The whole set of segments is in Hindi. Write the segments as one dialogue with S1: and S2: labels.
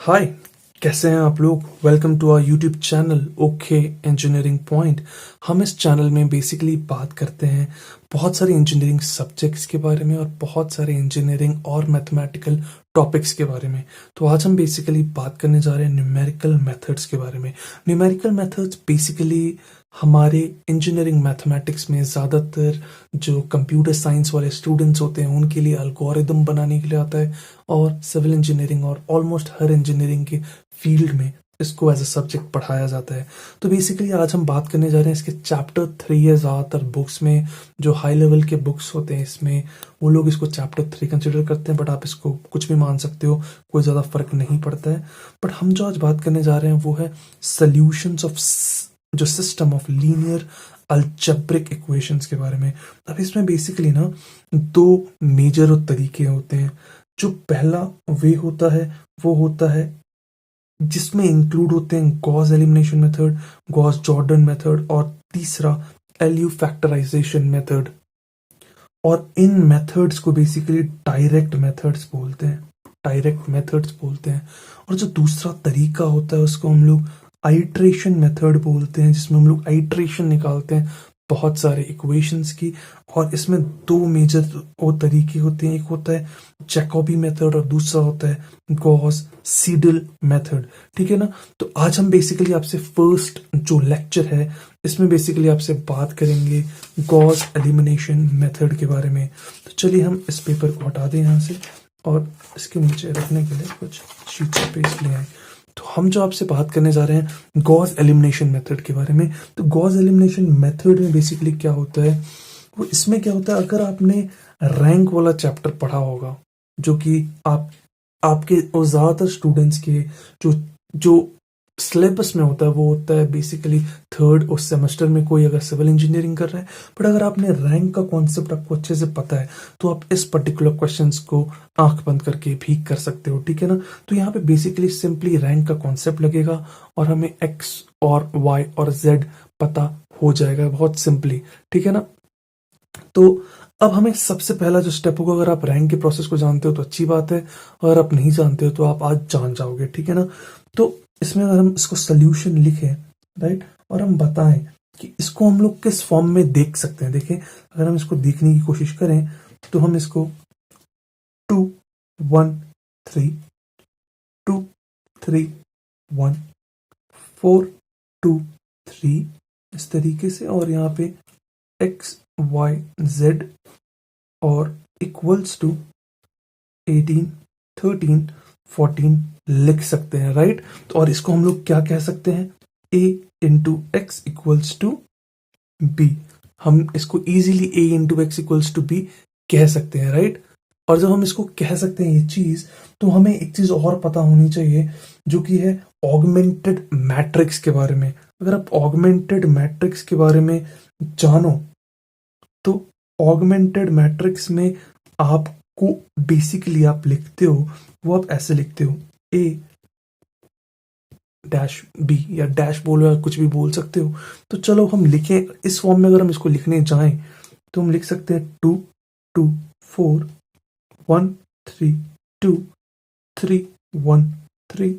S1: हाय, कैसे हैं आप लोग। Welcome to our YouTube channel okay engineering point. हम इस चैनल में बेसिकली बात करते हैं बहुत सारे इंजीनियरिंग सब्जेक्ट्स के बारे में और बहुत सारे इंजीनियरिंग और मैथमेटिकल टॉपिक्स के बारे में। तो आज हम बेसिकली बात करने जा रहे हैं न्यूमेरिकल मेथड्स के बारे में। न्यूमेरिकल मेथड्स बेसिकली हमारे इंजीनियरिंग मैथमेटिक्स में ज़्यादातर जो कंप्यूटर साइंस वाले स्टूडेंट्स होते हैं उनके लिए अल्गोरिदम बनाने के लिए आता है, और सिविल इंजीनियरिंग और ऑलमोस्ट हर इंजीनियरिंग के फील्ड में इसको एज अ सब्जेक्ट पढ़ाया जाता है। तो बेसिकली आज हम बात करने जा रहे हैं इसके चैप्टर 3 है। ज़्यादातर बुक्स में जो हाई लेवल के बुक्स होते हैं इसमें वो लोग इसको चैप्टर 3 कंसिडर करते हैं, बट आप इसको कुछ भी मान सकते हो, कोई ज़्यादा फर्क नहीं पड़ता है। बट हम जो आज बात करने जा रहे हैं वो है सॉल्यूशंस ऑफ जो system of linear algebraic equations के बारे में। अब इसमें बेसिकली ना दो मेजर तरीके होते हैं। जो पहला वे होता है वो होता है जिसमें इंक्लूड होते हैं Gauss elimination method, Gauss Jordan method, और तीसरा एलयू फैक्टराइजेशन मेथड। और इन मेथड्स को बेसिकली डायरेक्ट मेथड्स बोलते हैं, डायरेक्ट मेथड्स बोलते हैं। और जो दूसरा तरीका होता है उसको हम लोग आइट्रेशन मेथड बोलते हैं, जिसमें हम लोग आइट्रेशन निकालते हैं बहुत सारे इक्वेशंस की। और इसमें दो मेजर वो तरीके होते हैं, एक होता है जैकोबी मेथड और दूसरा होता है गॉस सीडल मेथड। ठीक है ना। तो आज हम बेसिकली आपसे फर्स्ट जो लेक्चर है इसमें बेसिकली आपसे बात करेंगे गॉस एलिमिनेशन मेथड के बारे में। तो चलिए हम इस पेपर को हटा दें यहाँ से और इसके नीचे रखने के लिए कुछ शीट्स ऑफ पेपर ले आए। तो हम जो आपसे बात करने जा रहे हैं गॉस एलिमिनेशन मेथड के बारे में। तो गॉस एलिमिनेशन मेथड में बेसिकली क्या होता है, वो इसमें क्या होता है, अगर आपने रैंक वाला चैप्टर पढ़ा होगा जो कि आपके और ज़्यादातर स्टूडेंट्स के जो जो सिलेबस में होता है वो होता है बेसिकली थर्ड और सेमेस्टर में कोई अगर सिविल इंजीनियरिंग कर रहा है। बट अगर आपने रैंक का कॉन्सेप्ट आपको अच्छे से पता है तो आप इस पर्टिकुलर क्वेश्चंस को आंख बंद करके भी कर सकते हो। ठीक है ना। तो यहाँ पे बेसिकली सिंपली रैंक का कॉन्सेप्ट लगेगा और हमें एक्स और वाई और जेड पता हो जाएगा बहुत सिंपली। ठीक है ना। तो अब हमें सबसे पहला जो स्टेप होगा, अगर आप रैंक के प्रोसेस को जानते हो तो अच्छी बात है, अगर आप नहीं जानते हो तो आप आज जान जाओगे। ठीक है ना। तो इसमें अगर हम इसको सोल्यूशन लिखें, राइट, और हम बताएं कि इसको हम लोग किस फॉर्म में देख सकते हैं। देखें, अगर हम इसको देखने की कोशिश करें तो हम इसको 2 1 3 2 3 1 4 2 3 इस तरीके से, और यहाँ पे एक्स वाई जेड और इक्वल्स टू 18 13 14 लिख सकते हैं, राइट। तो और इसको हम लोग क्या कह सकते हैं, a into x equals to b. हम इसको easily a into x equals to b कह सकते हैं, राइट। और जब हम इसको कह सकते हैं ये चीज, तो हमें एक चीज और पता होनी चाहिए जो कि है ऑगमेंटेड मैट्रिक्स के बारे में। अगर आप ऑगमेंटेड मैट्रिक्स के बारे में जानो तो ऑगमेंटेड मैट्रिक्स में आपको बेसिकली आप लिखते हो वो आप ऐसे लिखते हो a डैश बी, या डैश बोलो या कुछ भी बोल सकते हो। तो चलो हम लिखें इस फॉर्म में। अगर हम इसको लिखने जाएं तो हम लिख सकते हैं 2 2 4 1 3 2 3 1 3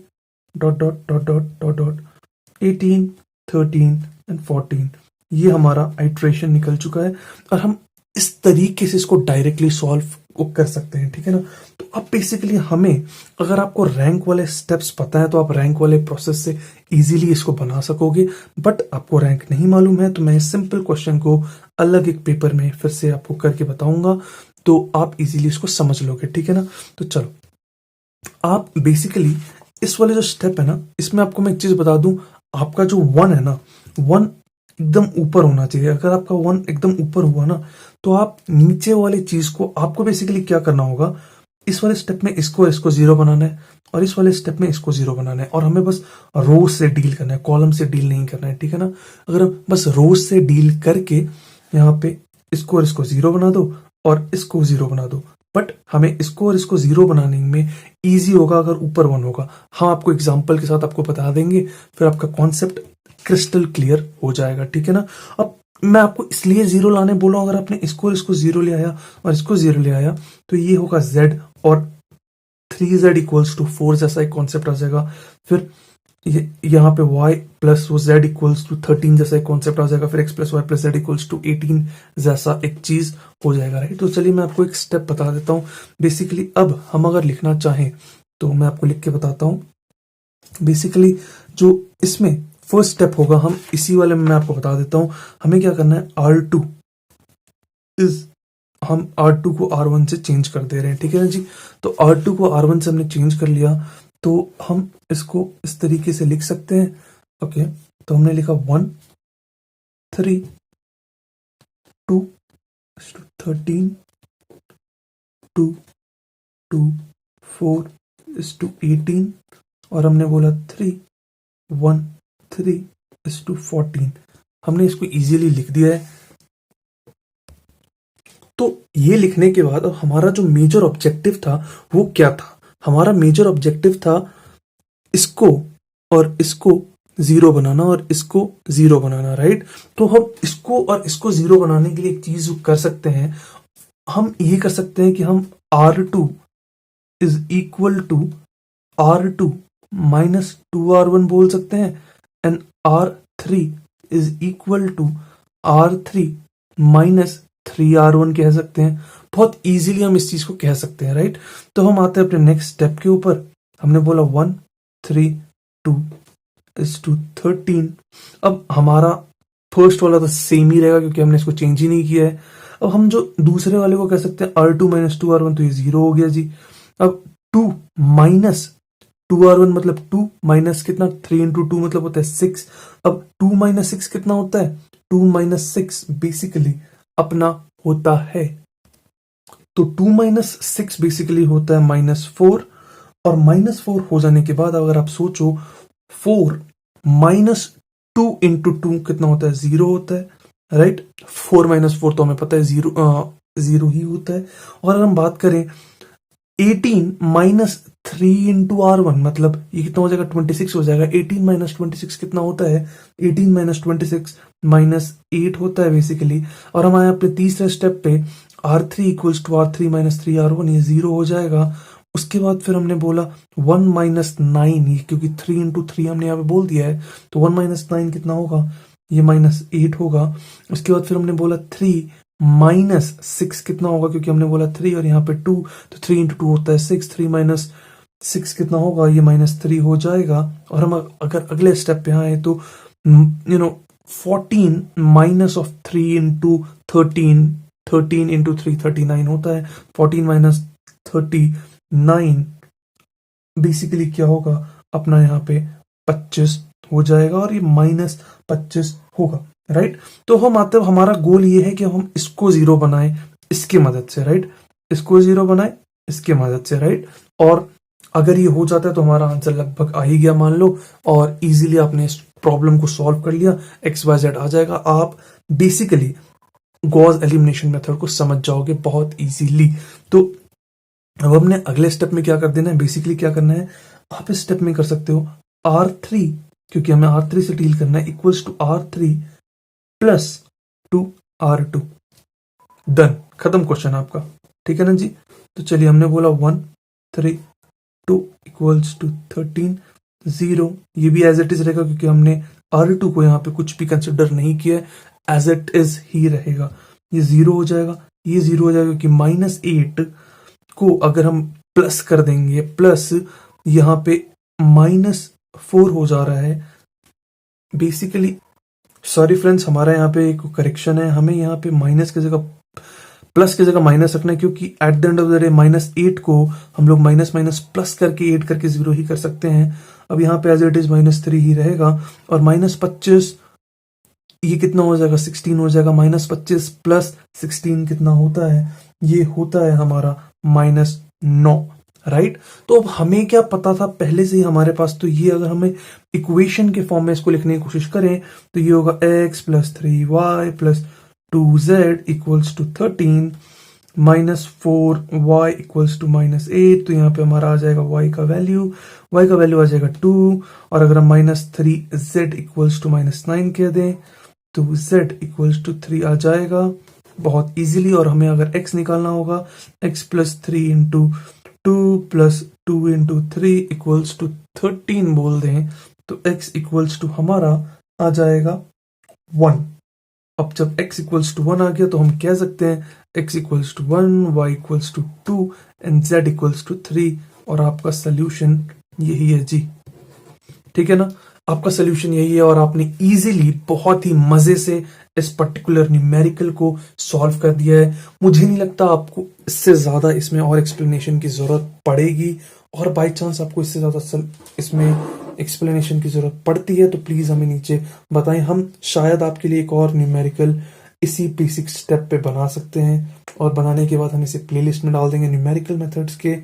S1: dot dot dot dot dot dot 18 13 and 14। ये हमारा आइट्रेशन निकल चुका है और हम इस तरीके से इसको डायरेक्टली सॉल्व कर सकते हैं। ठीक है ना। तो अब बेसिकली हमें, अगर आपको रैंक वाले स्टेप्स पता है तो आप रैंक वाले प्रोसेस से इजीली इसको बना सकोगे। बट आपको रैंक नहीं मालूम है तो मैं इस सिंपल क्वेश्चन को अलग एक पेपर में फिर से आपको करके बताऊंगा, तो आप इजीली इसको समझ लोगे। ठीक है ना। तो चलो, आप बेसिकली इस वाले जो स्टेप है ना, इसमें आपको मैं एक चीज बता दूं, आपका जो 1 है ना, 1 एकदम ऊपर होना चाहिए। अगर आपका 1 एकदम ऊपर हुआ ना तो आप नीचे वाली चीज को, आपको बेसिकली क्या करना होगा, इस वाले स्टेप में इसको 0 बनाना है और इस वाले स्टेप में इसको 0 बनाना है, और हमें बस रो से डील करना है, कॉलम से डील नहीं करना है। ठीक है ना। अगर हम बस रो से डील करके यहाँ पे इसको और इसको 0 बना दो और इसको 0 बना दो, बट हमें इसको और इसको 0 बनाने में इजी होगा अगर ऊपर 1 होगा। हम आपको एग्जाम्पल के साथ आपको बता देंगे, फिर आपका कॉन्सेप्ट क्रिस्टल क्लियर हो जाएगा। ठीक है ना। अब मैं आपको इसलिए 0 लाने बोला, अगर आपने इसको और इसको 0 ले आया और इसको 0 ले आया तो ये होगा z और 3z इक्वल्स टू 4 जैसा एक कॉन्सेप्ट आ जाएगा। फिर यहाँ पे y plus z equals to 13 जैसा एक कॉन्सेप्ट आ जाएगा। फिर x plus y plus z equals to 18 जैसा एक चीज हो जाएगा, राइट। तो चलिए मैं आपको एक स्टेप बता देता हूँ। बेसिकली अब हम अगर लिखना चाहें तो मैं आपको लिख के बताता हूँ। बेसिकली जो इसमें फर्स्ट स्टेप होगा, हम इसी वाले में मैं आपको बता देता हूँ। हमें क्या करना है, R2 इज, हम R2 को R1 से चेंज कर दे रहे हैं, ठीक है ना जी। तो R2 को R1 से हमने चेंज कर लिया, तो हम इसको इस तरीके से लिख सकते हैं। ओके, तो हमने लिखा 1 3 2 13 2 2 4 18 और हमने बोला 3 1 3 14। हमने इसको इजीली लिख दिया है। तो ये लिखने के बाद अब हमारा जो मेजर ऑब्जेक्टिव था वो क्या था? हमारा मेजर ऑब्जेक्टिव था इसको और इसको जीरो बनाना और इसको जीरो बनाना, राइट। तो हम इसको और इसको जीरो बनाने के लिए एक चीज कर सकते हैं। हम ये कर सकते हैं कि हम R2 is equal to R2 minus 2R1 बोल सकते हैं and R3 is equal to R3 minus 3R1 कह सकते हैं। बहुत इजीली हम इस चीज को कह सकते हैं, राइट। तो हम आते हैं अपने नेक्स्ट स्टेप के ऊपर। हमने बोला 1 3 2 इज टू 13। अब हमारा फर्स्ट वाला तो सेम ही रहेगा क्योंकि हमने इसको चेंज ही नहीं किया है। अब हम जो दूसरे वाले को कह सकते हैं R2 माइनस 2R1, तो ये 0 हो गया जी। अब 2 माइनस 2R1 मतलब 2 माइनस कितना, 3 इंटू 2 मतलब होता है 6। अब 2 माइनस 6 कितना होता है, 2 माइनस 6 बेसिकली अपना होता है, तो 2 माइनस 6 बेसिकली होता है -4। और -4 हो जाने के बाद अगर आप सोचो 4 माइनस 2 इंटू 2 कितना होता है, 0 होता है, राइट। 4 माइनस 4 तो हमें पता है 0 ही होता है। और अगर हम बात करें 18 माइनस 3 इंटू R1 मतलब ये कितना हो जाएगा, 26 हो जाएगा। 18 माइनस 26 कितना होता है, 18 माइनस 26 माइनस 8 होता है बेसिकली। और हम आए अपने तीसरे स्टेप पे, R3 equals to R3 minus 3R1, ये 0 हो जाएगा। उसके बाद फिर हमने बोला 1 माइनस 9, क्योंकि 3 इंटू 3 हमने यहाँ पे बोल दिया है, तो 1 माइनस 9 कितना होगा, ये -8 होगा। उसके बाद फिर हमने बोला 3 माइनस 6 कितना होगा, क्योंकि हमने बोला 3 और यहाँ पे 2, तो 3 इंटू 2 होता है 6। 3 माइनस 6 कितना होगा, ये -3 हो जाएगा। और हम अगर अगले स्टेप पे आए तो 14 माइनस ऑफ 3 इंटू 13, 13 इंटू 3 39 होता है। 14 माइनस 39 बेसिकली क्या होगा, अपना यहाँ पे 25 हो जाएगा और ये -25 होगा, राइट। तो हम आते हैं, हमारा गोल ये है कि हम इसको 0 बनाएं इसकी मदद से, राइट। इसको 0 बनाएं इसकी मदद से, राइट। और अगर ये हो जाता है तो हमारा आंसर लगभग आ ही गया मान लो, और इजीली आपने इस प्रॉब्लम को सॉल्व कर लिया, XYZ आ जाएगा। आप बेसिकली गॉस एलिमिनेशन मेथड को समझ जाओगे बहुत इजीली। तो अब हमने अगले स्टेप में क्या कर देना है, बेसिकली क्या करना है, आप इस स्टेप में कर सकते हो R3, क्योंकि हमें R3 से डील करना है, equals to R3 plus 2R2। Done, खत्म क्वेश्चन आपका, ठीक है ना जी। तो चलिए हमने बोला 1 3 2 इक्वल्स टू 13 0, ये भी एज इट इज रहेगा क्योंकि हमने R2 को यहाँ पे कुछ भी कंसिडर नहीं किया है, एज इट इज ही रहेगा। ये 0 हो जाएगा, ये 0 हो जाएगा क्योंकि -8 को अगर हम प्लस कर देंगे, प्लस यहाँ पे -4 हो जा रहा है बेसिकली। सॉरी फ्रेंड्स, हमारा यहाँ पे एक करेक्शन है, हमें यहाँ पे माइनस की जगह प्लस की जगह माइनस रखना है, क्योंकि at the end of the day -8 को हम लोग माइनस माइनस प्लस करके 8 करके 0 ही कर सकते हैं। अब यहाँ पे एज इट इज -3 ही रहेगा। और -25 ये कितना हो जाएगा, 16 हो जाएगा। -25 प्लस 16 कितना होता है, ये होता है हमारा -9, राइट। तो अब हमें क्या पता था पहले से ही हमारे पास, तो ये अगर हमें इक्वेशन के फॉर्म में इसको लिखने की कोशिश करें तो ये होगा x plus 3y plus 2z equals to 13 -4y equals to -8। तो यहाँ पे हमारा आ जाएगा y का वैल्यू आ जाएगा 2। और अगर हम -3z इक्वल्स टू -9 कह दें तो z इक्वल्स टू 3 आ जाएगा बहुत इजीली। और हमें अगर x निकालना होगा, x plus 3 into 2 plus 2 into 3 equals to 13 बोल दें तो x इक्वल्स टू हमारा आ जाएगा 1। अब जब x इक्वल्स टू 1 आ गया तो हम कह सकते हैं x equals to 1, y equals to 2 and z equals to 3 और आपका सोल्यूशन यही है जी। ठीक है ना, आपका सोल्यूशन यही है और आपने इजीली बहुत ही मजे से इस पर्टिकुलर न्यूमेरिकल को सॉल्व कर दिया है। मुझे नहीं लगता आपको इससे ज्यादा इसमें और एक्सप्लेनेशन की जरूरत पड़ेगी, और बाय चांस आपको इससे ज्यादा इसमें एक्सप्लेनेशन की जरूरत पड़ती है तो प्लीज हमें नीचे बताएं, हम शायद आपके लिए एक और न्यूमेरिकल इसी बेसिक स्टेप पे बना सकते हैं, और बनाने के बाद हम इसे प्लेलिस्ट में डाल देंगे। न्यूमेरिकल मेथड्स के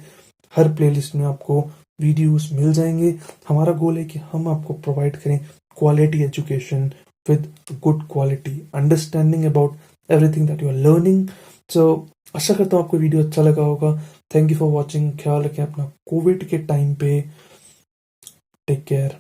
S1: हर प्लेलिस्ट में आपको वीडियोस मिल जाएंगे। हमारा गोल है कि हम आपको प्रोवाइड करें quality education with good quality understanding about everything that you are learning. So आशा करता हूँ आपको वीडियो अच्छा लगा होगा। Thank you for watching. ख्याल रखें अपना कोविड के टाइम पे। Take care.